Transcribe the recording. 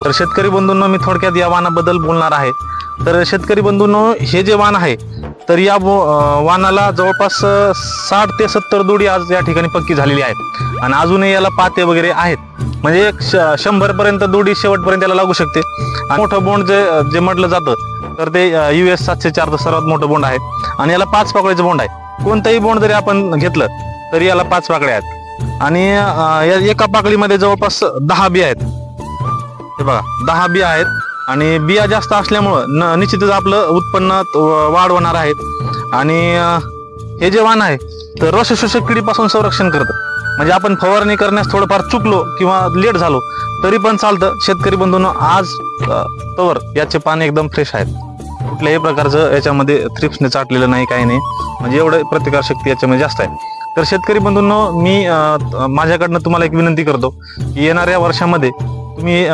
तर शेतकरी बंधूंनो, मी थोडक्यात या वाणाबद्दल बोलणार आहे. तर शेतकरी बंधूंनो, हे जे वाण आहे तर या वाणाला जवळपास 60 ते 70 दोडी आज या ठिकाणी पक्की झालेली आहेत आणि अजूनही याला पाते वगैरे आहेत. म्हणजे 100 पर्यंत दोडी शेवटपर्यंत याला लागू शकते. आणि मोठं बोंड जे म्हटलं जातं तर ते US 704 तर सर्वात मोठं बोंड आहे आणि याला 5 पाकळीचं बोंड आहे. कोणतंही बोंड जरी आपण घेतलं तरी याला 5 पाकळ्या आहेत आणि या एका पाकळीमध्ये जवळपास 10 बिया आहेत. हे बघा, 10 बिया आहेत आणि बिया जास्त असल्यामुळं निश्चितच आपलं उत्पन्नात वाढ होणार आहे. आणि हे जे वाण आहे तर रस शोषक किडीपासून संरक्षण करतं. म्हणजे आपण फवारणी करण्यास थोडंफार चुकलो किंवा लेट झालो तरी पण चालतं. शेतकरी बंधूंनो, आज तवर याचे पाने एकदम फ्रेश आहेत. कुठल्याही प्रकारचं याच्यामध्ये थ्रिप्सने चाटलेलं नाही, काही नाही. म्हणजे एवढं प्रतिकार शक्ती याच्यामध्ये जास्त आहे. तर शेतकरी बंधूंनो, मी माझ्याकडनं तुम्हाला एक विनंती करतो की येणाऱ्या वर्षामध्ये तुम्ही